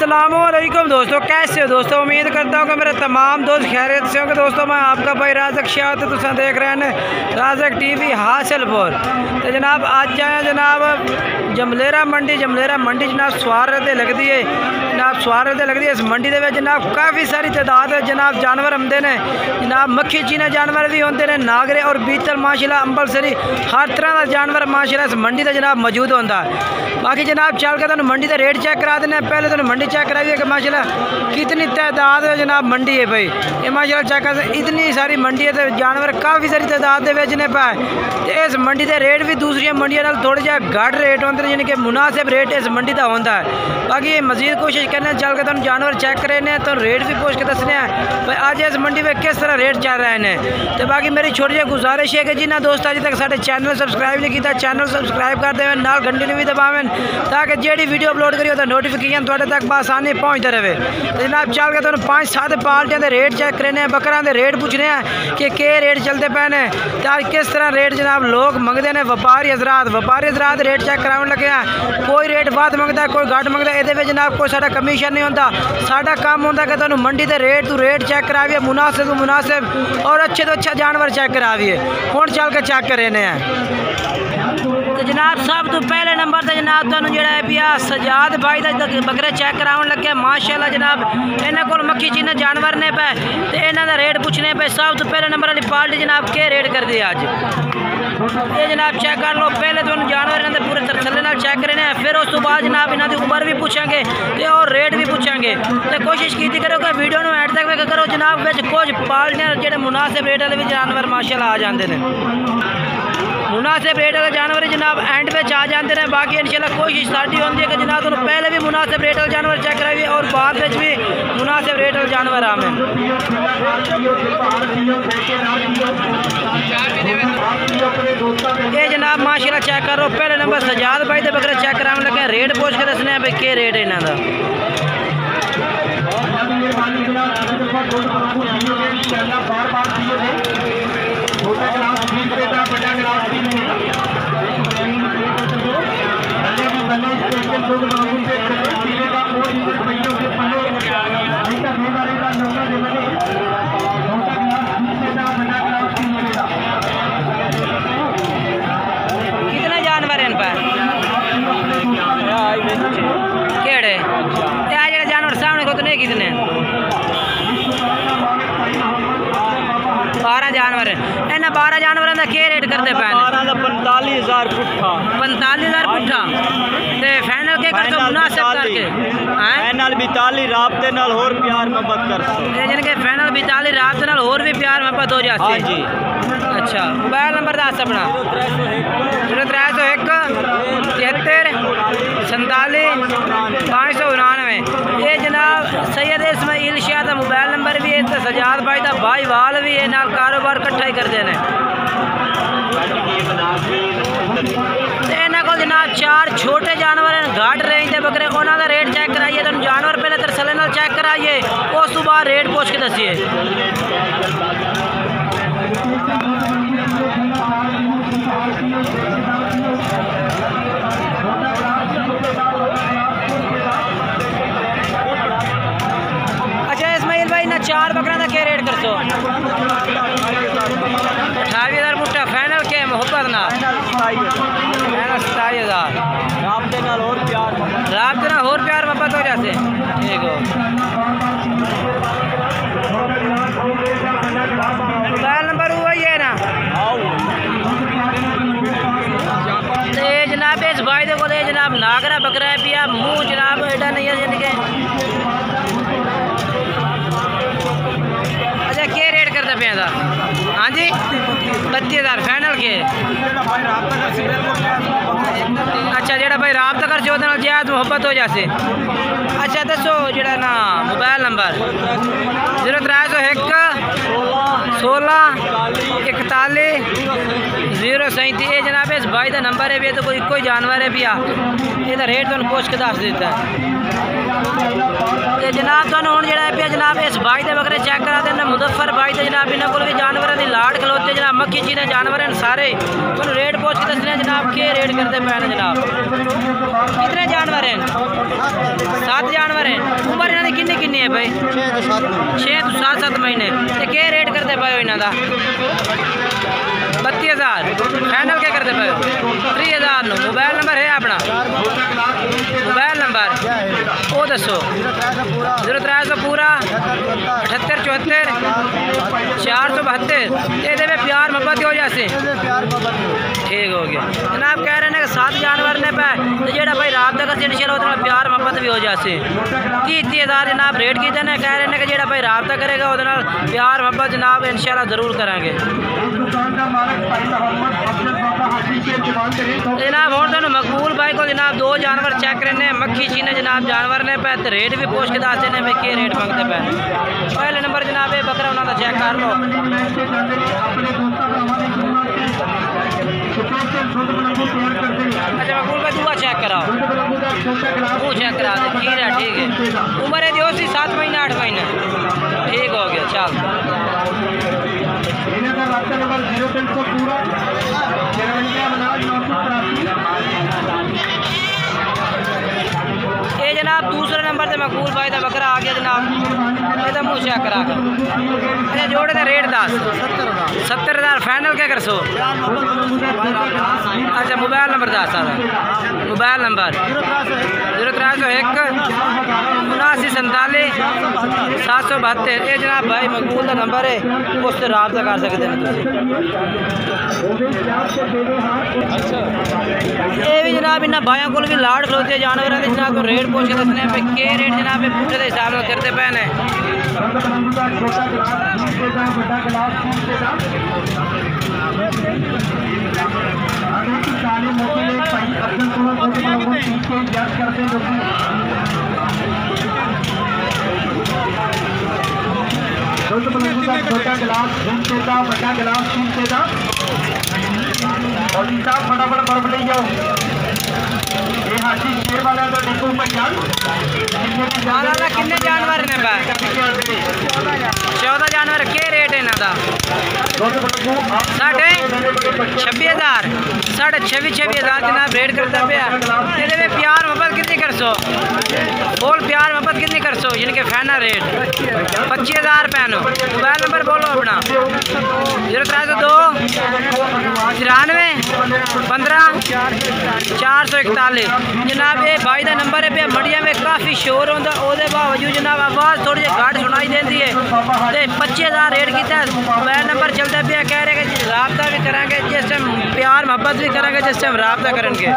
अस्सलामुअलैकुम दोस्तों, कैसे हो दोस्तों। उम्मीद करता हूँ कि मेरे तमाम दोस्त खैरियत से होंगे। दोस्तों मैं आपका भाई राज़क शाह तो तुम देख रहे हैं राज़क टीवी हासिलपुर। तो जनाब आज आए जनाब जमलेरा मंडी जनाब स्वारते लगती है जनाब स्वारते लगती है। इस मंडी के जनाब काफ़ी सारी तादाद है जनाब जानवर आते हैं जनाब मक्खी चीने जानवर भी होंगे ने नागरे और बीतल माशाल्लाह अंबलसरी हर तरह का जानवर माशाल्लाह इस मंडी से जनाब मौजूद होता है। बाकी जनाब चल के तुम मंडी का रेट चेक करा देने। पहले तो मंडी चेक कराइए कि माशाल्लाह कितनी तादाद है जनाब मंडी है भाई। ये माशाल्लाह चेक कर इतनी सारी मंडी है तो जानवर काफ़ी सारी तादाद के बेचने पाए। तो इस मंडी के रेट भी दूसरी मंडियों नाल थोड़े जहा घट रेट होंगे यानी कि मुनासिब रेट इस मंडी का होता है। बाकी मजीद कोशिश करने चल के तुम जानवर चेक करें तो रेट भी पूछ के दसने भाई आज इस मंडी में किस तरह रेट चल रहे हैं। तो बाकी मेरी छोटी जी गुजारिश है कि जिन्हें दोस्त अभी तक साढ़े चैनल सबसक्राइब नहीं किया चैनल सबसक्राइब कर दें नाल घंटी भी दबावें ताकि जी वीडियो अपलोड करिए तो नोटिफिकेशन थोड़े तक आसानी पहुँचते रहे। तो जनाब चल के तुम 5-7 पार्टियों के रेट चेक करने बकरा के रेट पूछने हैं कि रेट चलते पे ने तो किस तरह रेट जनाब लोग मंगते हैं। व्यापारी हजरात रेट चेक कराने लगे हैं। कोई रेट वध मंगता कोई घट मंगता ये जनाब कोई साडा कमीशन नहीं होता। साडा काम होता कि तुम मंडी के रेट तू रेट चेक कराइए मुनासिब तो मुनासिब और अच्छे तो अच्छा जानवर चेक कराइए। हुण चल के चेक करेने तो जनाब सब तो पहले नंबर से जनाब तुम जो पिया सजाद भाई का बकरे चेक कराने लगे माशाल्लाह जनाब इन्होंने को मक्खी चीने जानवर ने पे तो इन्हों का रेट पूछने पे। सब तो पहले नंबर वाली पार्टी जनाब के रेट कर दी अज ये जनाब चेक कर लो। पहले तो जानवर इन्होंने पूरे थले चेक करने फिर उस तो बाद जनाब इन्हों की उम्र भी पूछेंगे तो और रेट भी पूछेंगे। तो कोशिश की करो कि वीडियो में एंड तक करो जनाब कुछ पार्टियां जो मुनासिब रेट वाले भी जानवर माशाल्लाह आ जाते हैं। मुनासिब रेट वाले जानवर जनाब एंड पे आ जाते हैं। बाकी इंशाल्लाह कोशिश साड़ी होती है कि जनाब तुम पहले भी मुनासिब रेट वाले जानवर चेक कराइए और बाद में भी मुनासिब रेट वाले जानवर आवे। ये जनाब माशाल्लाह चेक करो पहले नंबर सजाद भाई के बकरे चेक कराने लगे रेट पूछ के दसने भाई के रेट है इन्हों का। कितने जानवर हैं इन पर केड़े जो जानवर सामने को तो नहीं कितने 12 जानवर है। इन्हें 12 जानवरों का क्या रेट करते पे 45,000 पुट्ठा 45,000 पुट्ठा ते फाइनल के कर तो मुनासिब करके फाइनल 42 राब्ते नाल और प्यार मोहब्बत कर ये जिन के फाइनल 42 राब्ते नाल और भी प्यार मोहब्बत हो जाती। हां जी अच्छा मोबाइल नंबर दस अपना 0301 73 47 599। ये जनाब सैयद इस्माइल शाह का मोबाइल नंबर भी है तो सजाद भाई का भाई वाल भी है नाल कारोबार इकट्ठा ही करते हैं। इन्होंने को जनाब 4 छोटे जानवर हैं घाट रेंज के बकरे उन्होंने रेट चेक कराइए। तुम जानवर पहले तरसले नाल चेक कराइए उस तो बाद रेट पूछ के दसिए। अच्छा इस्माइल भाई ना 4 बकरा का क्या रेट कर सो 28,000 मुट्ठा फाइनल के मोहब्बत ना 27,000 राब्ते नाल और प्यार मोहब्बत हो जाते ठीक हो। मोबाइल नंबर वही है ना तो ये जनाब इस भाई को जनाब नागरा बकरा है पिया मुँह जनाब एडा नहीं है जिनके। अच्छा क्या रेट करते पे हाँ जी 32,000 फाइनल के। अच्छा जो भाई राबता कर ज्यादा मोहब्बत हो जाए। अच्छा दसो जो ना मोबाइल नंबर 0301 16 41 037। ये जनाब इस भाई का नंबर है भी तो कोई जानवर है भैया ये रेट तुम पूछ के दस देता है। तो जनाब तुम हूँ जो जनाब इस भाई के बकरे चेक करा देना मुजफ्फर भाई तो जनाब इन्होंने को जानवर की लाड़ खलोते जनाब मक्खी चीज़ें जानवर हैं सारे तो रेट पूछ के दसने जनाब के रेट करते पे जनाब। कितने जानवर हैं? 7 जानवर हैं। उम्र इन्हों की किन्नी किन्नी है भाई? 6 तो 7 महीने। तो क्या रेट करते पे इन्हों का? 32,000 फाइनल क्या करते पे? 30,000 नो। मोबाइल नंबर है अपना? मोबाइल नंबर वो दसो। 0300 पूरा 78 74 472। ये प्यार मोहब्बत हो जासे ठीक हो गया जनाब। कह रहे हैं कि 7 जानवर ने पे तो जो भाई रात तक इंशाल्लाह उतना प्यार मोहब्बत भी हो जासे। 30,000 जनाब रेट की देने। कह रहे हैं कि जो भाई राबता करेगा वो प्यार मोहब्बत जनाब इंशाल्लाह ज़रूर करेंगे जनाब। और तुम मकबूल भाई को जनाब 2 जानवर चेक करने मक्खी चीने जनाब जानवर ने पे तो रेट भी पूछ के दसते हैं भाई क्या रेट मंगते पे। पहले नंबर जनाब ये बकरा उन्होंने चेक कर लो। अच्छा मकबूल भाई दूआ चेक कराओ वो चेक करा दे खीर है ठीक है। उम्र है जो 7 महीने 8 महीने ठीक हो गया चल। ये जनाब दूसरे नंबर से मकबूल भाई का बकरा आ गया जनाब। ये मुँह चेक करा कर। अच्छा जोड़े का रेट 70,000 फाइनल क्या कर सो? अच्छा मोबाइल नंबर 10 मोबाइल नंबर 0301 79 772। ये जनाब भाई मकबूल का नंबर है उससे रब्ता कर सकते हैं। ये भी जनाब इन्होंने भाइयों को भी लाड़ खलोते जानवर जनाब तो रेट पूछ के दसने पे के रेट जनाब पुट्ठे के हिसाब से करते पे ने। छोटा गिलास बड़ा गिलास और फटाफट बर्फ ले जाओ। ये हाथी शेर वाला तो डिपो पर कितने जानवर ने 14 जानवर के रेट है इन्हों का? 26,000 26,000 जनाब रेट करता पे। ये प्यार मोहब्बत कितनी कर सो? बोल प्यार मोहब्बत कितनी कर सो? जिनके final rate 25,000 pano. Mobile number बोलो अपना 0302 93 15 441 जनाब। ये भाई का नंबर है पे मड़िया में काफ़ी शोर होता वो बावजूद जनाब आवाज़ थोड़ी जी घट सुनाई देती है। तो 25,000 रेट किया। मोबाइल नंबर चलता पे कह रहे कि रब्ता भी करेंगे जिस टाइम प्यार मोहब्बत भी करेंगे जिस टाइम रब्ता करेंगे।